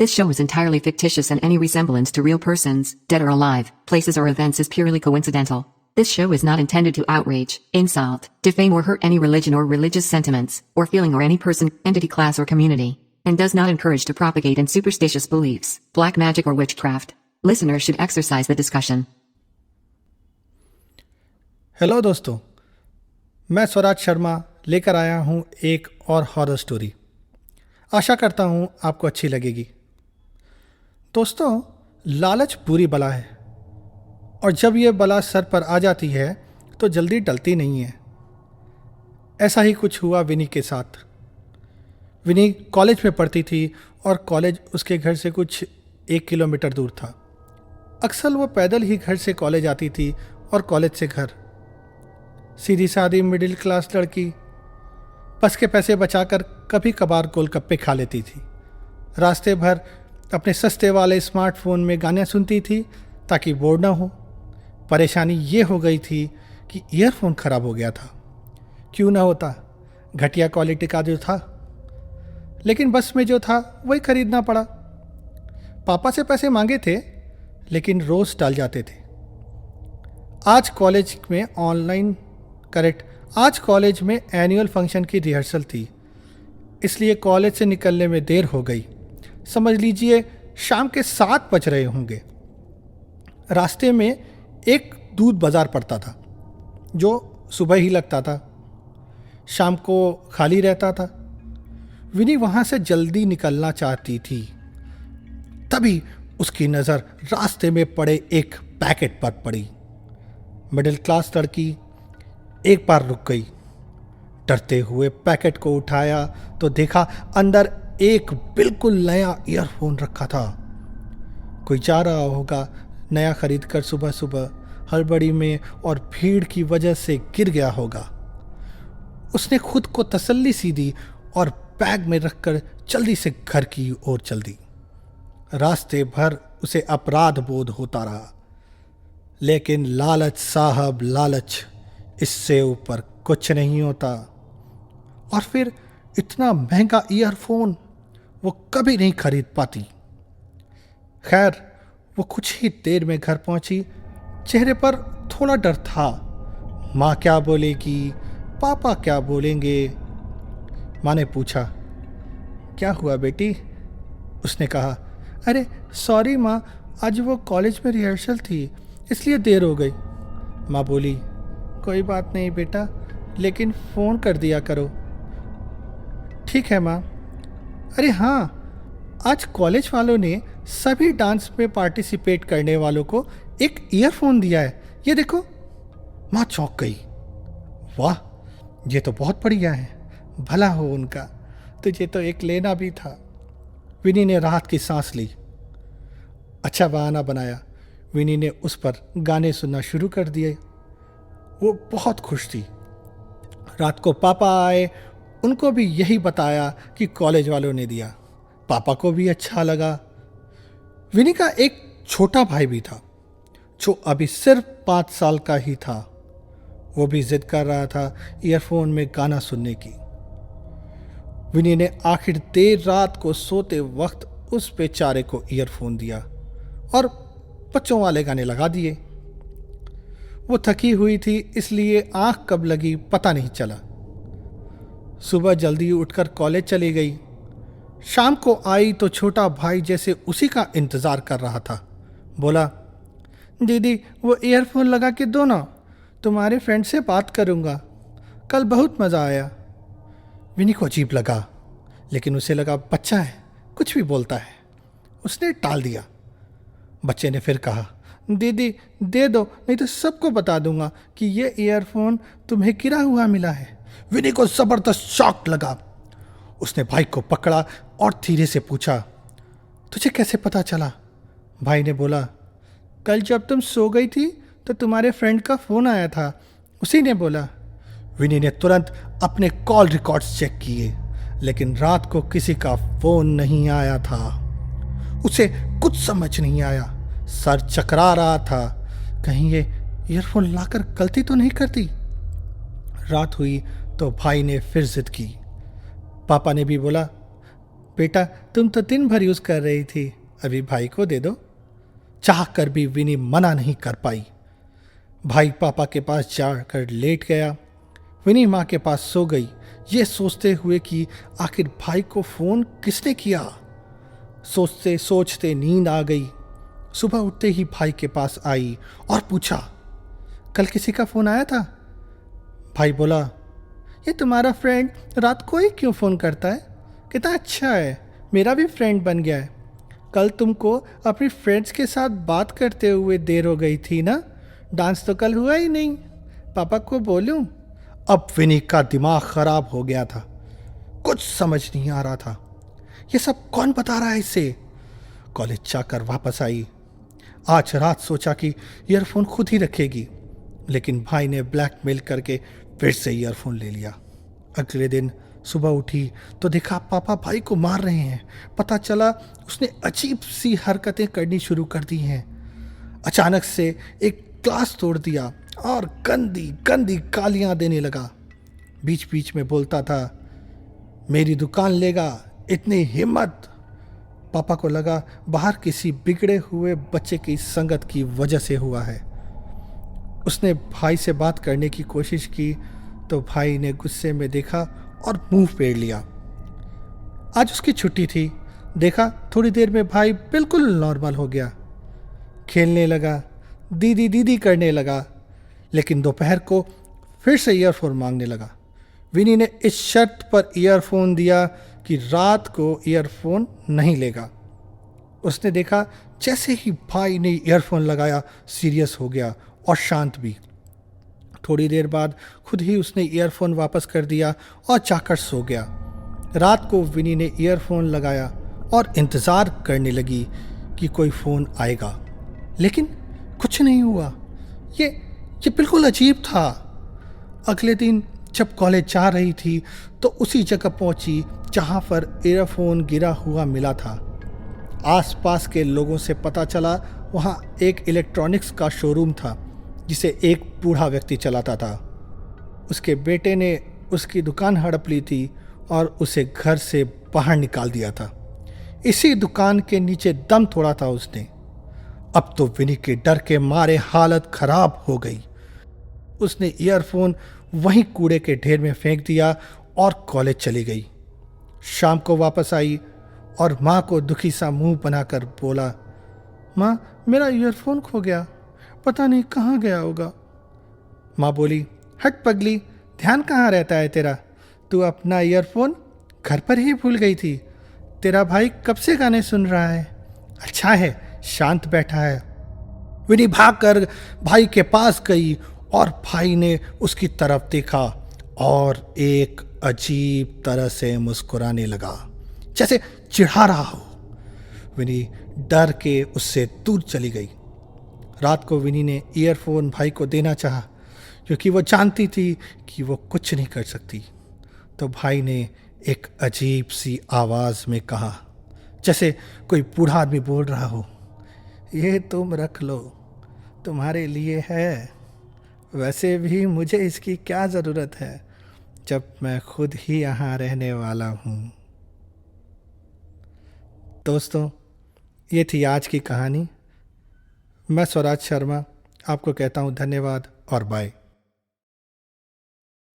This show is entirely fictitious and any resemblance to real persons, dead or alive, places or events is purely coincidental. This show is not intended to outrage, insult, defame or hurt any religion or religious sentiments, or feeling or any person, entity, class or community, and does not encourage to propagate in superstitious beliefs, black magic or witchcraft. Listeners should exercise the discussion. Hello दोस्तों, मैं स्वराज शर्मा लेकर आया हूँ एक और horror story. आशा करता हूँ आपको अच्छी लगेगी। दोस्तों, लालच बुरी बला है और जब ये बला सर पर आ जाती है तो जल्दी टलती नहीं है। ऐसा ही कुछ हुआ विनी के साथ। विनी कॉलेज में पढ़ती थी और कॉलेज उसके घर से कुछ 1 किलोमीटर दूर था। अक्सर वो पैदल ही घर से कॉलेज आती थी और कॉलेज से घर। सीधी सादी मिडिल क्लास लड़की, बस के पैसे बचाकर कभी कभार गोलगप्पे खा लेती थी। रास्ते भर अपने सस्ते वाले स्मार्टफोन में गाने सुनती थी ताकि बोर ना हो। परेशानी ये हो गई थी कि ईयरफोन ख़राब हो गया था। क्यों ना होता, घटिया क्वालिटी का जो था, लेकिन बस में जो था वही खरीदना पड़ा। पापा से पैसे मांगे थे लेकिन रोज़ डाल जाते थे। आज कॉलेज में एनुअल फंक्शन की रिहर्सल थी, इसलिए कॉलेज से निकलने में देर हो गई। समझ लीजिए शाम के 7 बज रहे होंगे। रास्ते में एक दूध बाज़ार पड़ता था जो सुबह ही लगता था, शाम को खाली रहता था। विनी वहाँ से जल्दी निकलना चाहती थी, तभी उसकी नज़र रास्ते में पड़े एक पैकेट पर पड़ी। मिडिल क्लास लड़की एक बार रुक गई। डरते हुए पैकेट को उठाया तो देखा अंदर एक बिल्कुल नया ईयरफोन रखा था। कोई जा रहा होगा नया खरीद कर सुबह सुबह, हड़बड़ी में और भीड़ की वजह से गिर गया होगा। उसने खुद को तसल्ली सी दी और बैग में रखकर जल्दी से घर की ओर चल दी। रास्ते भर उसे अपराध बोध होता रहा, लेकिन लालच साहब लालच, इससे ऊपर कुछ नहीं होता। और फिर इतना महंगा ईयरफोन वो कभी नहीं खरीद पाती। खैर, वो कुछ ही देर में घर पहुंची। चेहरे पर थोड़ा डर था। माँ क्या बोलेगी, पापा क्या बोलेंगे। माँ ने पूछा, क्या हुआ बेटी? उसने कहा, अरे सॉरी माँ, आज वो कॉलेज में रिहर्सल थी इसलिए देर हो गई। माँ बोली, कोई बात नहीं बेटा, लेकिन फ़ोन कर दिया करो। ठीक है माँ। अरे हाँ, आज कॉलेज वालों ने सभी डांस में पार्टिसिपेट करने वालों को एक ईयरफोन दिया है, ये देखो। माँ चौंक गई। वाह, ये तो बहुत बढ़िया है, भला हो उनका, तुझे तो एक लेना भी था। विनी ने राहत की सांस ली। अच्छा बहाना बनाया। विनी ने उस पर गाने सुनना शुरू कर दिए। वो बहुत खुश थी। रात को पापा आए, उनको भी यही बताया कि कॉलेज वालों ने दिया। पापा को भी अच्छा लगा। विनी का एक छोटा भाई भी था जो अभी सिर्फ 5 साल का ही था। वो भी जिद कर रहा था ईयरफोन में गाना सुनने की। विनी ने आखिर देर रात को सोते वक्त उस बेचारे को ईयरफोन दिया और बच्चों वाले गाने लगा दिए। वो थकी हुई थी, इसलिए आंख कब लगी पता नहीं चला। सुबह जल्दी उठकर कॉलेज चली गई। शाम को आई तो छोटा भाई जैसे उसी का इंतज़ार कर रहा था। बोला, दीदी वो ईयरफोन लगा के दो ना, तुम्हारे फ्रेंड से बात करूँगा, कल बहुत मज़ा आया। विनी को अजीब लगा, लेकिन उसे लगा बच्चा है, कुछ भी बोलता है। उसने टाल दिया। बच्चे ने फिर कहा, दीदी दे दो, नहीं तो सबको बता दूंगा कि ये ईयरफोन तुम्हें गिरा हुआ मिला है। विनी को ज़बरदस्त शॉक लगा। उसने भाई को पकड़ा और धीरे से पूछा, तुझे कैसे पता चला? भाई ने बोला, कल जब तुम सो गई थी तो तुम्हारे फ्रेंड का फ़ोन आया था, उसी ने बोला। विनी ने तुरंत अपने कॉल रिकॉर्ड्स चेक किए, लेकिन रात को किसी का फ़ोन नहीं आया था। उसे कुछ समझ नहीं आया, सर चकरा रहा था। कहीं ये ईयरफोन लाकर गलती तो नहीं करती। रात हुई तो भाई ने फिर जिद की। पापा ने भी बोला, बेटा तुम तो दिन भर यूज कर रही थी, अभी भाई को दे दो। चाह कर भी विनी मना नहीं कर पाई। भाई पापा के पास जाकर लेट गया। विनी माँ के पास सो गई, ये सोचते हुए कि आखिर भाई को फोन किसने किया। सोचते सोचते नींद आ गई। सुबह उठते ही भाई के पास आई और पूछा, कल किसी का फोन आया था? भाई बोला, ये तुम्हारा फ्रेंड रात को ही क्यों फोन करता है? कितना अच्छा है, मेरा भी फ्रेंड बन गया है। कल तुमको अपनी फ्रेंड्स के साथ बात करते हुए देर हो गई थी ना? डांस तो कल हुआ ही नहीं, पापा को बोलूं? अब विनी का दिमाग खराब हो गया था, कुछ समझ नहीं आ रहा था। ये सब कौन बता रहा है इसे? कॉलेज जाकर वापस आई। आज रात सोचा कि ईयरफोन खुद ही रखेगी, लेकिन भाई ने ब्लैकमेल करके फिर से ईयरफोन ले लिया। अगले दिन सुबह उठी तो देखा पापा भाई को मार रहे हैं। पता चला उसने अजीब सी हरकतें करनी शुरू कर दी हैं। अचानक से एक ग्लास तोड़ दिया और गंदी गंदी गालियां देने लगा। बीच बीच में बोलता था, मेरी दुकान लेगा, इतनी हिम्मत। पापा को लगा बाहर किसी बिगड़े हुए बच्चे की संगत की वजह से हुआ है। उसने भाई से बात करने की कोशिश की तो भाई ने गुस्से में देखा और मुंह फेर लिया। आज उसकी छुट्टी थी। देखा थोड़ी देर में भाई बिल्कुल नॉर्मल हो गया, खेलने लगा, दीदी दीदी करने लगा, लेकिन दोपहर को फिर से ईयरफोन मांगने लगा। विनी ने इस शर्त पर ईयरफोन दिया कि रात को ईयरफोन नहीं लेगा। उसने देखा जैसे ही भाई ने ईयरफोन लगाया सीरियस हो गया और शांत भी। थोड़ी देर बाद खुद ही उसने ईयरफोन वापस कर दिया और जाकर सो गया। रात को विनी ने ईयरफोन लगाया और इंतज़ार करने लगी कि कोई फ़ोन आएगा, लेकिन कुछ नहीं हुआ। ये बिल्कुल अजीब था। अगले दिन जब कॉलेज जा रही थी तो उसी जगह पहुंची जहां पर ईयरफोन गिरा हुआ मिला था। आसपास के लोगों से पता चला वहां एक इलेक्ट्रॉनिक्स का शोरूम था जिसे एक बूढ़ा व्यक्ति चलाता था। उसके बेटे ने उसकी दुकान हड़प ली थी और उसे घर से बाहर निकाल दिया था। इसी दुकान के नीचे दम तोड़ा था उसने। अब तो विनी के डर के मारे हालत खराब हो गई। उसने ईयरफोन वहीं कूड़े के ढेर में फेंक दिया और कॉलेज चली गई। शाम को वापस आई और माँ को दुखी सा मुंह बनाकर बोला, माँ मेरा ईयरफोन खो गया, पता नहीं कहाँ गया होगा। माँ बोली, हट पगली, ध्यान कहाँ रहता है तेरा? तू अपना ईयरफोन घर पर ही भूल गई थी। तेरा भाई कब से गाने सुन रहा है, अच्छा है शांत बैठा है। विनी भागकर भाई के पास गई और भाई ने उसकी तरफ देखा और एक अजीब तरह से मुस्कुराने लगा, जैसे चिढ़ा रहा हो। विनी डर के उससे दूर चली गई। रात को विनी ने ईयरफोन भाई को देना चाहा, क्योंकि वो जानती थी कि वो कुछ नहीं कर सकती। तो भाई ने एक अजीब सी आवाज़ में कहा, जैसे कोई बूढ़ा आदमी बोल रहा हो, ये तुम रख लो, तुम्हारे लिए है। वैसे भी मुझे इसकी क्या ज़रूरत है जब मैं खुद ही यहाँ रहने वाला हूँ। दोस्तों, ये थी आज की कहानी। मैं स्वराज शर्मा आपको कहता हूँ धन्यवाद और बाय।